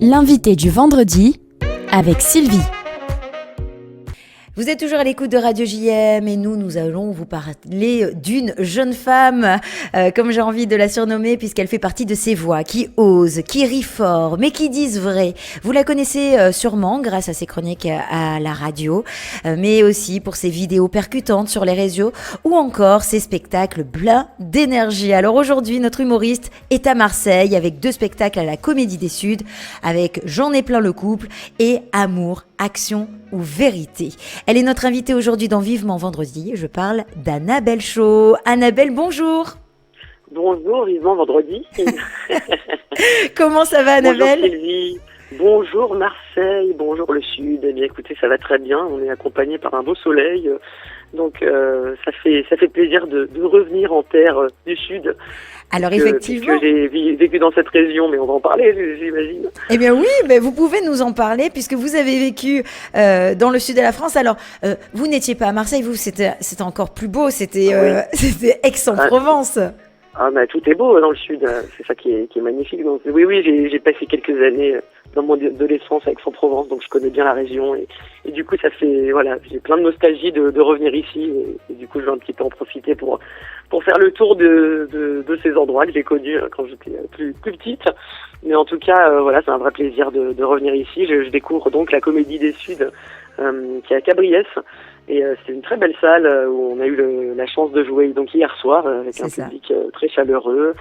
L'invité du vendredi avec Sylvie. Vous êtes toujours à l'écoute de Radio JM et nous allons vous parler d'une jeune femme, comme j'ai envie de la surnommer, puisqu'elle fait partie de ces voix qui osent, qui rient fort, mais qui disent vrai. Vous la connaissez sûrement grâce à ses chroniques à la radio, mais aussi pour ses vidéos percutantes sur les réseaux ou encore ses spectacles pleins d'énergie. Alors aujourd'hui, notre humoriste est à Marseille avec 2 spectacles à la Comédie des Suds, avec J'en ai plein le couple et Amour, Action ou Vérité. Elle est notre invitée aujourd'hui dans Vivement Vendredi. Je parle d'Annabelle Chaud. Annabelle, bonjour. Bonjour, Vivement Vendredi. Comment ça va, Annabelle? Bonjour Sylvie. Bonjour Marseille, bonjour le Sud. Eh bien écoutez, ça va très bien. On est accompagné par un beau soleil. Donc ça fait plaisir de revenir en terre du Sud. Alors effectivement, que j'ai vécu dans cette région, mais on va en parler, j'imagine. Eh bien oui, mais vous pouvez nous en parler puisque vous avez vécu dans le sud de la France. Alors vous n'étiez pas à Marseille, vous c'était encore plus beau, c'était Aix-en-Provence. Mais tout est beau dans le Sud, c'est ça qui est magnifique. Donc oui, j'ai passé quelques années dans mon adolescence à Aix-en-Provence, donc je connais bien la région et du coup ça fait j'ai plein de nostalgie de revenir ici et du coup je vais un petit peu en profiter pour faire le tour de ces endroits que j'ai connus quand j'étais plus petite. Mais en tout cas c'est un vrai plaisir de revenir ici. Je découvre donc la Comédie des Suds qui est à Cabriès. Et c'est une très belle salle où on a eu la chance de jouer donc hier soir avec un public très chaleureux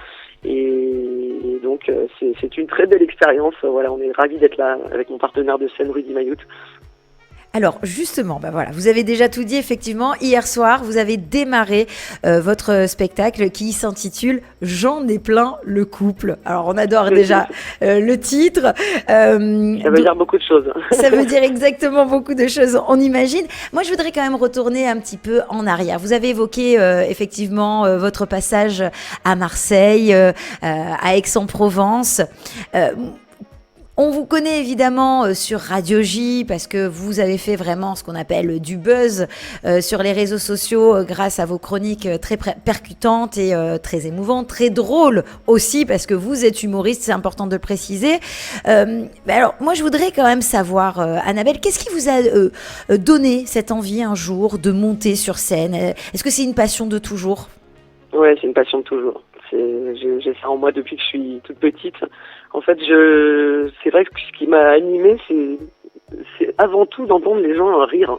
et donc c'est une très belle expérience. On est ravis d'être là avec mon partenaire de scène Rudy Mayout. Alors justement, vous avez déjà tout dit effectivement. Hier soir, vous avez démarré votre spectacle qui s'intitule J'en ai plein le couple. Alors on adore déjà le titre. Ça veut dire beaucoup de choses. Ça veut dire exactement beaucoup de choses, on imagine. Moi, je voudrais quand même retourner un petit peu en arrière. Vous avez évoqué effectivement votre passage à Marseille, à Aix-en-Provence. On vous connaît évidemment sur Radio J parce que vous avez fait vraiment ce qu'on appelle du buzz sur les réseaux sociaux grâce à vos chroniques très percutantes et très émouvantes, très drôles aussi parce que vous êtes humoriste, c'est important de le préciser. Alors moi je voudrais quand même savoir, Annabelle, qu'est-ce qui vous a donné cette envie un jour de monter sur scène? Est-ce que c'est une passion de toujours? Ouais, c'est une passion de toujours. J'ai ça en moi depuis que je suis toute petite. En fait, c'est vrai que ce qui m'a animée, c'est avant tout d'entendre les gens rire.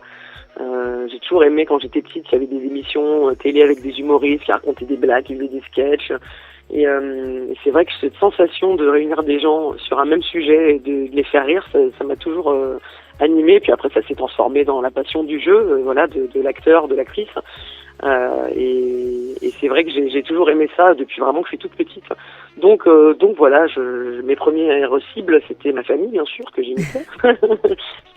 J'ai toujours aimé, quand j'étais petite, il y avait des émissions télé avec des humoristes qui racontaient des blagues, qui faisaient des sketchs. Et c'est vrai que cette sensation de réunir des gens sur un même sujet et de les faire rire, ça m'a toujours animée. Puis après, ça s'est transformé dans la passion du jeu, de l'acteur, de l'actrice. Et c'est vrai que j'ai toujours aimé ça depuis vraiment que je suis toute petite. Donc mes premières cibles, c'était ma famille, bien sûr, que j'imitais. Parce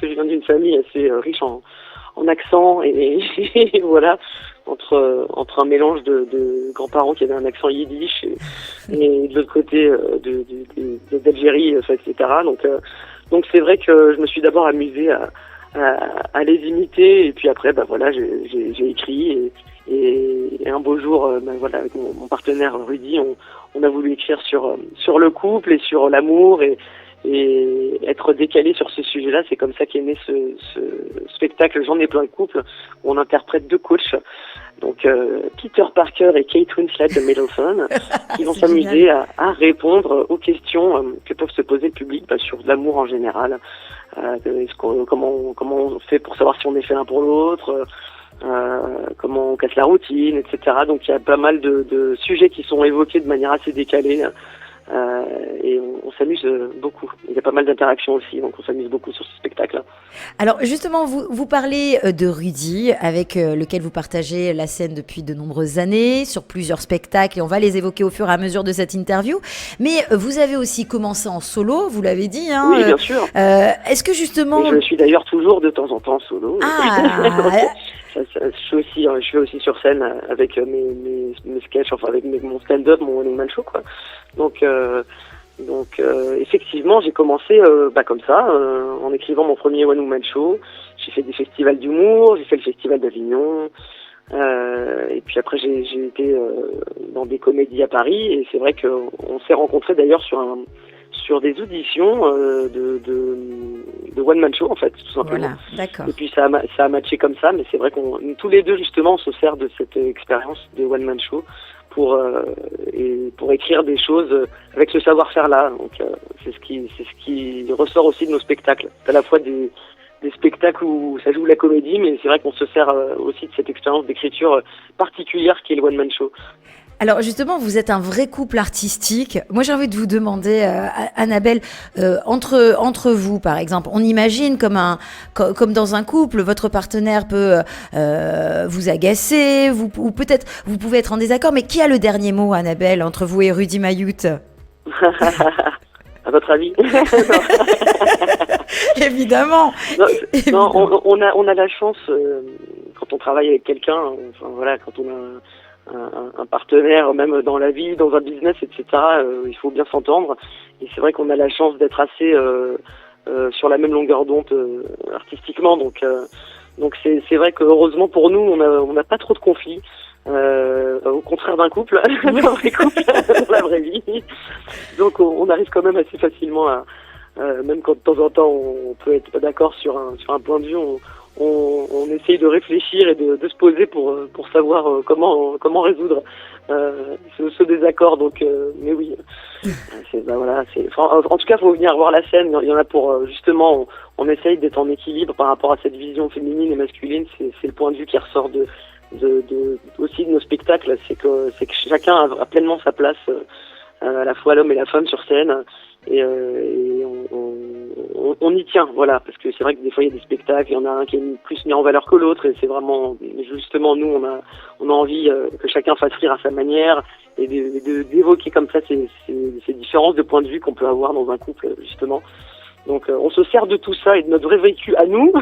que je viens d'une famille assez riche en accent et voilà, entre un mélange de grands-parents qui avaient un accent yiddish et de l'autre côté d'Algérie, etc. Donc c'est vrai que je me suis d'abord amusée à les imiter et puis après j'ai écrit et un beau jour avec mon partenaire Rudy on a voulu écrire sur le couple et sur l'amour et être décalé sur ce sujet-là. C'est comme ça qu'est né ce spectacle J'en ai plein le couple où on interprète 2 coachs, donc Peter Parker et Kate Winslet de Middleton, qui vont s'amuser à répondre aux questions que peuvent se poser le public sur l'amour en général. Comment on fait pour savoir si on est fait l'un pour l'autre, comment on casse la routine, etc. Donc il y a pas mal de sujets qui sont évoqués de manière assez décalée. Et on s'amuse beaucoup. Il y a pas mal d'interactions aussi, donc on s'amuse beaucoup sur ce spectacle. Alors justement, vous parlez de Rudy, avec lequel vous partagez la scène depuis de nombreuses années, sur plusieurs spectacles, et on va les évoquer au fur et à mesure de cette interview. Mais vous avez aussi commencé en solo, vous l'avez dit. Oui, bien sûr. Est-ce que justement... Et je suis d'ailleurs toujours de temps en temps en solo. Je suis aussi sur scène avec mes sketchs, avec mon stand-up, mon one-man show, quoi. Donc effectivement, j'ai commencé comme ça, en écrivant mon premier one-woman show. J'ai fait des festivals d'humour, j'ai fait le festival d'Avignon, et puis après j'ai été dans des comédies à Paris. Et c'est vrai qu'on s'est rencontrés d'ailleurs sur sur des auditions de one man show en fait, tout simplement. Voilà, d'accord. Et puis ça a matché comme ça, mais c'est vrai qu'on tous les deux justement on se sert de cette expérience de one man show pour écrire des choses avec ce savoir-faire là. Donc c'est ce qui ressort aussi de nos spectacles. C'est à la fois des spectacles où ça joue la comédie, mais c'est vrai qu'on se sert aussi de cette expérience d'écriture particulière qui est le one man show. Alors justement, vous êtes un vrai couple artistique. Moi, j'ai envie de vous demander, Annabelle, entre vous, par exemple, on imagine comme dans un couple, votre partenaire peut vous agacer, ou peut-être vous pouvez être en désaccord. Mais qui a le dernier mot, Annabelle, entre vous et Rudy Mayoute? À votre avis? Évidemment. Non, on a la chance quand on travaille avec quelqu'un. Enfin voilà, quand on a un partenaire, même dans la vie, dans un business, etc. Il faut bien s'entendre. Et c'est vrai qu'on a la chance d'être assez sur la même longueur d'onde artistiquement. Donc c'est vrai que heureusement pour nous, on n'a pas trop de conflits. Au contraire d'un couple, d'un vrai couple dans la vraie vie. Donc on arrive quand même assez facilement à, même quand de temps en temps on peut être pas d'accord sur un point de vue, on essaye de réfléchir et de se poser pour savoir comment résoudre ce désaccord. Donc mais oui, en tout cas faut venir voir la scène. Il y en a pour justement on essaye d'être en équilibre par rapport à cette vision féminine et masculine. C'est le point de vue qui ressort aussi de nos spectacles, c'est que chacun a pleinement sa place, à la fois l'homme et la femme sur scène, et on y tient, voilà, parce que c'est vrai que des fois il y a des spectacles, il y en a un qui est plus mis en valeur que l'autre, et c'est vraiment justement nous on a envie que chacun fasse rire à sa manière et d'évoquer comme ça ces différences de point de vue qu'on peut avoir dans un couple justement. Donc on se sert de tout ça et de notre vrai vécu à nous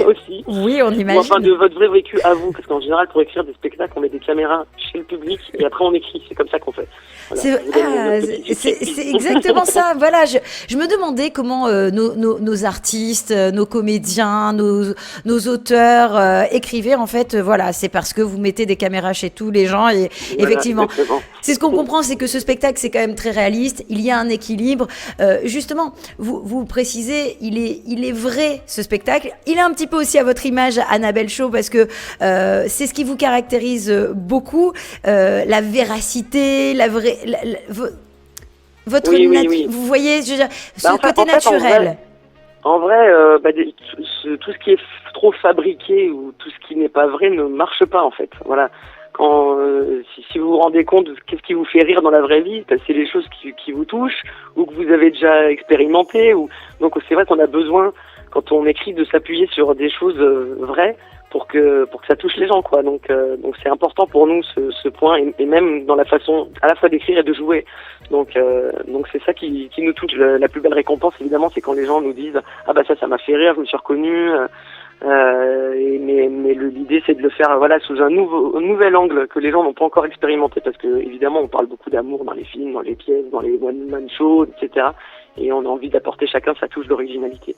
aussi. Oui, on imagine. Ou enfin de votre vrai vécu à vous, parce qu'en général pour écrire des spectacles, on met des caméras chez le public et après on écrit. C'est comme ça qu'on fait. Voilà. C'est exactement ça. Voilà, je me demandais comment nos artistes, nos comédiens, nos auteurs écrivaient. En fait, voilà, c'est parce que vous mettez des caméras chez tous les gens et voilà, effectivement, exactement. C'est ce qu'on comprend, c'est que ce spectacle c'est quand même très réaliste. Il y a un équilibre. Justement, vous précisez, il est vrai ce spectacle. Il est un petit peu aussi à votre image, Annabelle Chaud, parce que c'est ce qui vous caractérise beaucoup, la véracité, la vraie, votre oui. Vous voyez, je veux dire, ce côté naturel. En vrai, tout ce qui est trop fabriqué ou tout ce qui n'est pas vrai ne marche pas en fait. Voilà. Si vous vous rendez compte de qu'est-ce qui vous fait rire dans la vraie vie, c'est les choses qui vous touchent ou que vous avez déjà expérimenté. Donc c'est vrai qu'on a besoin, quand on écrit, de s'appuyer sur des choses vraies pour que ça touche les gens, quoi. Donc c'est important pour nous ce point et même dans la façon à la fois d'écrire et de jouer. Donc c'est ça qui nous touche. La plus belle récompense évidemment, c'est quand les gens nous disent ah bah ça m'a fait rire, je me suis reconnu. Mais l'idée c'est de le faire sous un nouvel angle que les gens n'ont pas encore expérimenté, parce que évidemment on parle beaucoup d'amour dans les films, dans les pièces, dans les one man shows, etc. Et on a envie d'apporter chacun sa touche d'originalité.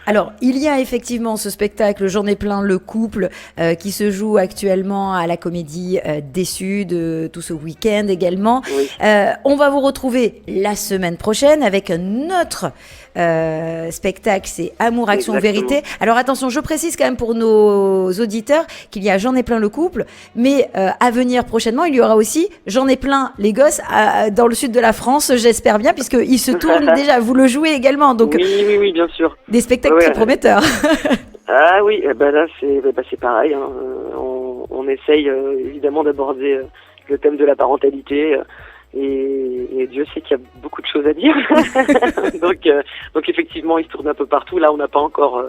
Alors, il y a effectivement ce spectacle J'en ai plein le couple qui se joue actuellement à la Comédie des Suds tout ce week-end également. Oui. On va vous retrouver la semaine prochaine avec notre spectacle, c'est Amour, Action, Exactement. Vérité. Alors attention, je précise quand même pour nos auditeurs qu'il y a J'en ai plein le couple, mais à venir prochainement, il y aura aussi J'en ai plein les gosses dans le sud de la France, j'espère bien, puisqu'ils se tournent déjà. Vous le jouez également, donc oui, bien sûr. Des spectacles très prometteurs. Ah oui, là c'est pareil. Hein. On essaye évidemment d'aborder le thème de la parentalité. Et Dieu sait qu'il y a beaucoup de choses à dire. donc effectivement, il se tourne un peu partout. Là, on n'a pas encore.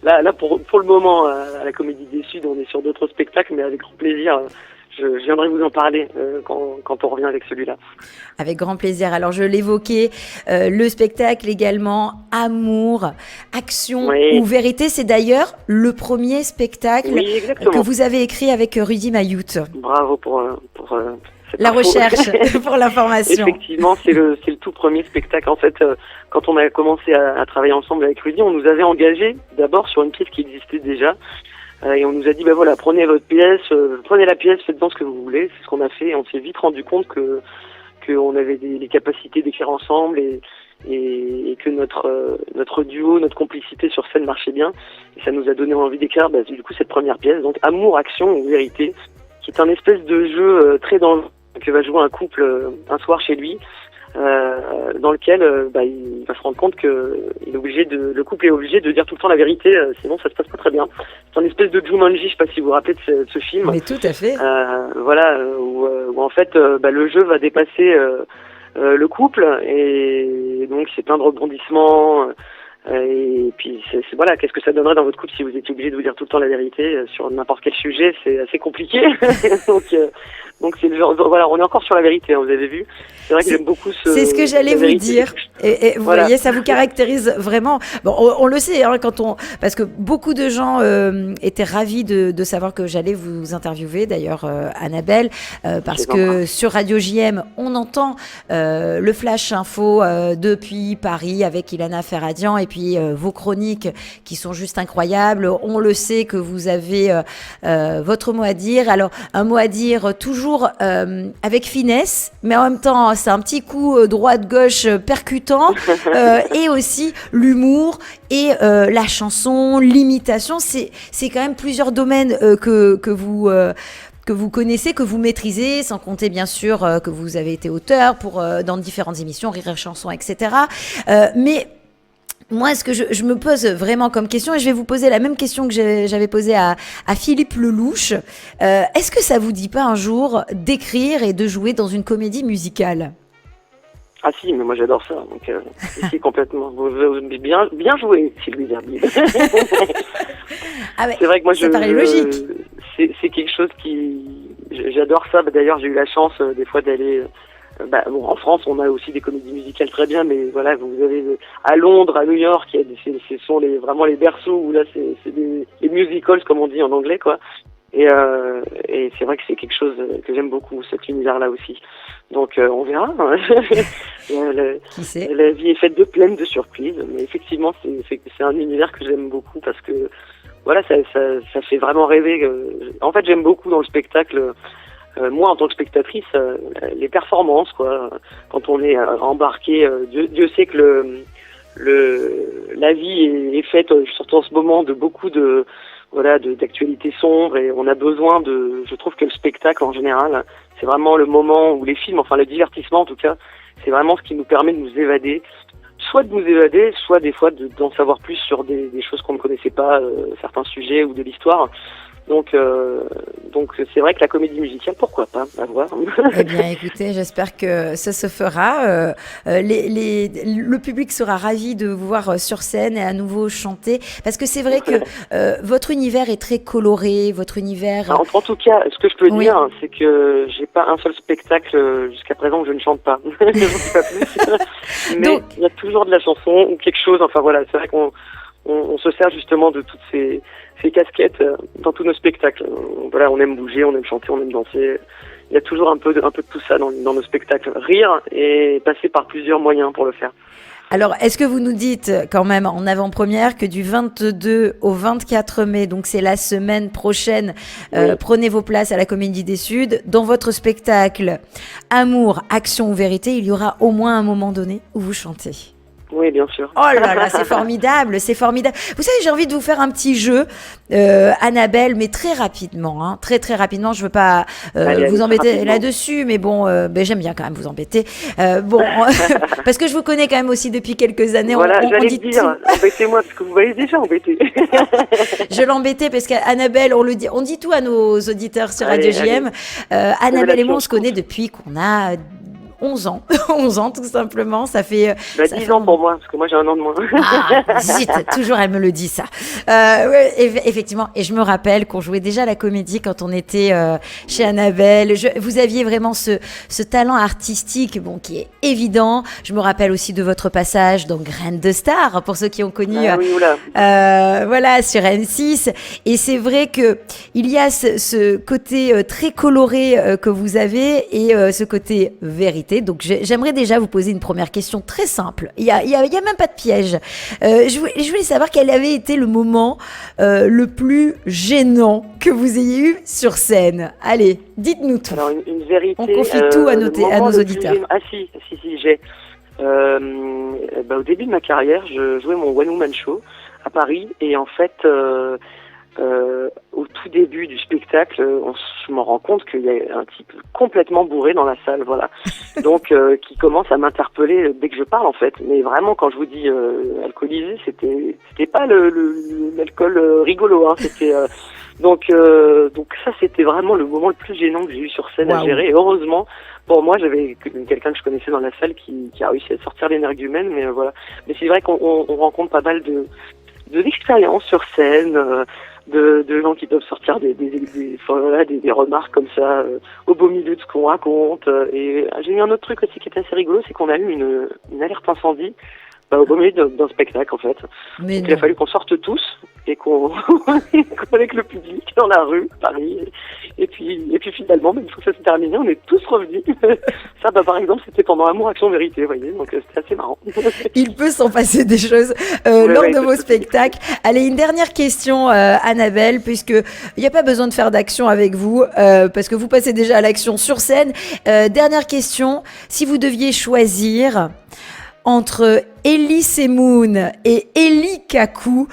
Là pour le moment, à la Comédie des Suds, on est sur d'autres spectacles, mais avec grand plaisir. Je viendrai vous en parler quand on revient avec celui-là. Avec grand plaisir. Alors, je l'évoquais, le spectacle également, Amour, Action ou Vérité. C'est d'ailleurs le premier spectacle que vous avez écrit avec Rudy Mayoute. Bravo pour la recherche, pour l'information. Effectivement, c'est le tout premier spectacle. En fait, quand on a commencé à travailler ensemble avec Rudy, on nous avait engagés d'abord sur une pièce qui existait déjà. Et on nous a dit, prenez votre pièce, prenez la pièce, faites-en ce que vous voulez. C'est ce qu'on a fait. Et on s'est vite rendu compte que qu'on avait les capacités d'écrire ensemble et que notre duo, notre complicité sur scène marchait bien. Et ça nous a donné envie d'écrire du coup cette première pièce, donc Amour, Action ou Vérité, qui est un espèce de jeu très dangereux que va jouer un couple un soir chez lui, dans lequel il va se rendre compte que le couple est obligé de dire tout le temps la vérité, sinon ça se passe pas très bien. C'est un espèce de Jumanji, je sais pas si vous vous rappelez de ce film. Mais tout à fait. Où en fait le jeu va dépasser le couple, et donc c'est plein de rebondissements. Et puis voilà, qu'est-ce que ça donnerait dans votre couple si vous étiez obligé de vous dire tout le temps la vérité sur n'importe quel sujet? C'est assez compliqué. Donc c'est le genre, voilà, on est encore sur la vérité, hein, vous avez vu. C'est vrai que j'aime beaucoup c'est ce que j'allais vous dire. Et vous voyez, ça vous caractérise vraiment. Bon, on le sait, hein, parce que beaucoup de gens étaient ravis de savoir que j'allais vous interviewer, d'ailleurs, Annabelle, parce que sur Radio JM, on entend le Flash Info depuis Paris avec Ilana Ferradian, et puis vos chroniques qui sont juste incroyables. On le sait que vous avez votre mot à dire. Alors, un mot à dire toujours avec finesse, mais en même temps, c'est un petit coup droite-gauche percutant, et aussi l'humour et la chanson, l'imitation. C'est quand même plusieurs domaines que vous connaissez, que vous maîtrisez, sans compter bien sûr que vous avez été auteur dans différentes émissions, Rire et Chanson, etc. Mais moi, ce que je me pose vraiment comme question, et je vais vous poser la même question que j'avais posée à Philippe Lelouch, est-ce que ça vous dit pas un jour d'écrire et de jouer dans une comédie musicale? Ah si, mais moi j'adore ça, donc si, complètement. Bien joué, Sylvie Verbier. Ah ouais, c'est vrai que moi ça paraît logique. C'est quelque chose j'adore ça. J'ai eu la chance des fois d'aller. En France, on a aussi des comédies musicales très bien, mais voilà, vous avez à Londres, à New York, ce sont vraiment les berceaux où là, c'est des musicals, comme on dit en anglais, quoi. Et c'est vrai que c'est quelque chose que j'aime beaucoup, cet univers-là aussi. Donc, on verra. Qui sait? La vie est faite pleine de surprises, mais effectivement, c'est un univers que j'aime beaucoup parce que, voilà, ça fait vraiment rêver. En fait, j'aime beaucoup dans le spectacle. Moi, en tant que spectatrice, les performances, quoi. Quand on est embarqué, Dieu sait que la vie est faite, surtout en ce moment, de beaucoup d'actualités sombres, et on a besoin je trouve que le spectacle en général, c'est vraiment le moment où les films, enfin le divertissement en tout cas, c'est vraiment ce qui nous permet de nous évader. Soit de nous évader, soit des fois d'en savoir plus sur des choses qu'on ne connaissait pas, certains sujets ou de l'histoire. Donc c'est vrai que la comédie musicale, pourquoi pas, à voir. Eh bien, écoutez, j'espère que ça se fera. Le public sera ravi de vous voir sur scène et à nouveau chanter, parce que c'est vrai que votre univers est très coloré, votre univers. En tout cas, ce que je peux dire, c'est que j'ai pas un seul spectacle jusqu'à présent où je ne chante pas. Je ne dis pas plus. Mais il y a toujours de la chanson ou quelque chose. Enfin voilà, c'est vrai qu'on se sert justement de toutes ces casquettes dans tous nos spectacles. Voilà, on aime bouger, on aime chanter, on aime danser. Il y a toujours un peu de tout ça dans nos spectacles. Rire et passer par plusieurs moyens pour le faire. Alors, est-ce que vous nous dites quand même en avant-première que du 22 au 24 mai, donc c'est la semaine prochaine, prenez vos places à la Comédie des Suds. Dans votre spectacle Amour, Action ou Vérité, il y aura au moins un moment donné où vous chantez? Oui, bien sûr. Oh là là, c'est formidable, c'est formidable. Vous savez, j'ai envie de vous faire un petit jeu, Annabelle, mais très rapidement, hein, très très rapidement. Je veux pas vous embêter là-dessus, mais bon, j'aime bien quand même vous embêter. Parce que je vous connais quand même aussi depuis quelques années. Voilà, j'allais dire, embêtez-moi parce que vous m'avez déjà embêté. Je l'embêtais parce qu'Annabelle, on dit tout à nos auditeurs sur Radio JM. Annabelle et moi, on se connaît depuis qu'on a 11 ans, 11 ans tout simplement, ça fait... 10 ans pour moi, parce que moi j'ai un an de moins. Ah, zut, toujours elle me le dit ça. Effectivement, et je me rappelle qu'on jouait déjà la comédie quand on était chez Annabelle. Vous aviez vraiment ce talent artistique qui est évident. Je me rappelle aussi de votre passage dans Graines de Star, pour ceux qui ont connu voilà, sur M6. Et c'est vrai que il y a ce côté très coloré que vous avez et ce côté vérité. vérité. Donc j'aimerais déjà vous poser une première question très simple. Il y a même pas de piège. Je voulais savoir quel avait été le moment le plus gênant que vous ayez eu sur scène. Allez, dites-nous tout. Alors une vérité. On confie tout à nos auditeurs. Si, j'ai. Au début de ma carrière, je jouais mon One Woman Show à Paris et en fait, au tout début du spectacle, je me rends compte qu'il y a un type complètement bourré dans la salle, voilà. Donc, qui commence à m'interpeller dès que je parle en fait. Mais vraiment, quand je vous dis alcoolisé, c'était pas l'alcool rigolo, hein. C'était donc ça, c'était vraiment le moment le plus gênant que j'ai eu sur scène à gérer. Et heureusement, pour moi, j'avais quelqu'un que je connaissais dans la salle qui a réussi à sortir l'énergumène, mais voilà. Mais c'est vrai qu'on rencontre pas mal de l'expérience sur scène, de gens qui peuvent sortir des remarques comme ça au beau milieu de ce qu'on raconte. Et j'ai eu un autre truc aussi qui était assez rigolo, c'est qu'on a eu une alerte incendie au beau milieu d'un spectacle en fait. Donc, il a fallu qu'on sorte tous et qu'on avec le public dans la rue, Paris. Et puis finalement, une fois que ça s'est terminé, on est tous revenus. Ça, par exemple, c'était pendant Amour, Action, Vérité, vous voyez, donc c'était assez marrant. Il peut s'en passer des choses lors de vos spectacles. Allez, une dernière question, Annabelle, puisque il n'y a pas besoin de faire d'action avec vous, parce que vous passez déjà à l'action sur scène. Dernière question, si vous deviez choisir entre Elise Moon et Eli Kaku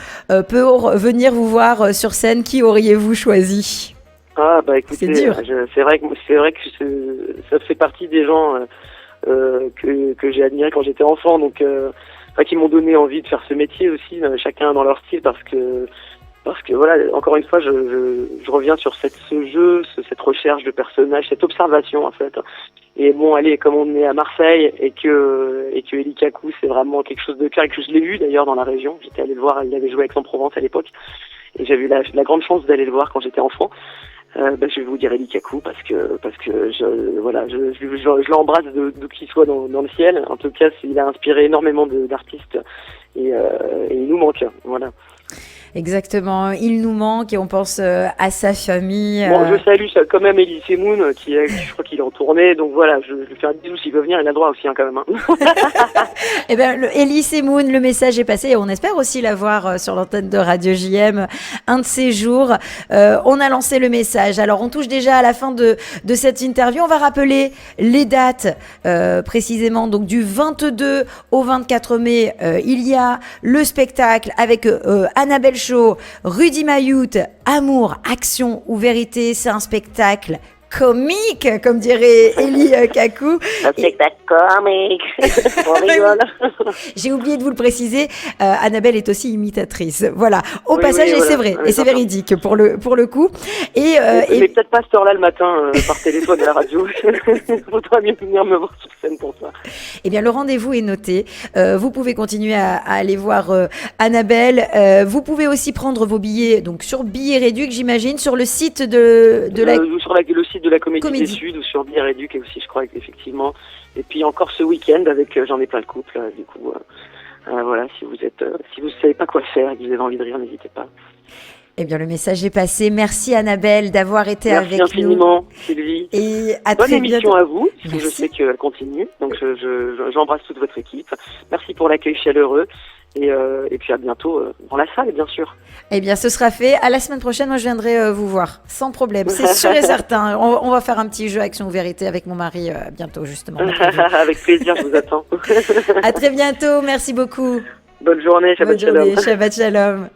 pour venir vous voir sur scène, qui auriez-vous choisi? Écoutez, c'est dur. C'est vrai que ça fait partie des gens que j'ai admirés quand j'étais enfant, donc qui m'ont donné envie de faire ce métier aussi, chacun dans leur style, parce que voilà, encore une fois, je reviens sur ce jeu, cette recherche de personnages, cette observation en fait. Et bon, allez, comme on est à Marseille et que Eli Kaku, c'est vraiment quelque chose de cœur, et que je l'ai vu d'ailleurs dans la région. J'étais allé le voir, il avait joué à Aix-en-Provence à l'époque, et j'avais eu la grande chance d'aller le voir quand j'étais enfant. Je vais vous dire Eli Kaku parce que je l'embrasse de qu'il soit dans le ciel. En tout cas, il a inspiré énormément d'artistes et il nous manque, voilà. Exactement, il nous manque et on pense à sa famille. Bon, je salue quand même Elise Moon, je crois qu'il est en tournée, donc voilà, je lui fais un bisou s'il veut venir, il a le droit aussi quand même. Eh bien, Elise Moon, le message est passé et on espère aussi la voir sur l'antenne de Radio JM un de ces jours. On a lancé le message, alors on touche déjà à la fin de cette interview, on va rappeler les dates précisément, donc du 22 au 24 mai, il y a le spectacle avec Annabelle Show, Rudy Mayoute, Amour, Action ou Vérité. C'est un spectacle comique, comme dirait Eli Kaku. Un spectacle comique. On rigole. J'ai oublié de vous le préciser, Annabelle est aussi imitatrice. Voilà, au passage, et c'est vrai, et c'est véridique pour le coup. Mais peut-être pas cette heure-là le matin par téléphone à la radio. Il faudra mieux venir me voir sur scène pour ça. Eh bien, le rendez-vous est noté. Vous pouvez continuer à aller voir Annabelle. Vous pouvez aussi prendre vos billets donc sur Billets Réduc, j'imagine, sur le site de le site de la Comédie des Suds ou sur Billets Réduc aussi, je crois, effectivement. Et puis encore ce week-end avec J'en ai plein le couple, du coup. Voilà, si vous savez pas quoi faire et que vous avez envie de rire, n'hésitez pas. Eh bien, le message est passé. Merci Annabelle d'avoir été avec nous. Merci infiniment, Sylvie. Et à bonne très émission bientôt. à vous, parce que Merci. je sais qu'elle continue. Donc, j'embrasse toute votre équipe. Merci pour l'accueil chaleureux. Et puis à bientôt dans la salle, bien sûr. Eh bien, ce sera fait. À la semaine prochaine, moi, je viendrai vous voir, sans problème. C'est sûr et certain. On va faire un petit jeu Action ou Vérité avec mon mari bientôt, justement. Avec plaisir, je vous attends. À très bientôt. Merci beaucoup. Bonne journée, Shabbat Shalom. Shabbat Shalom.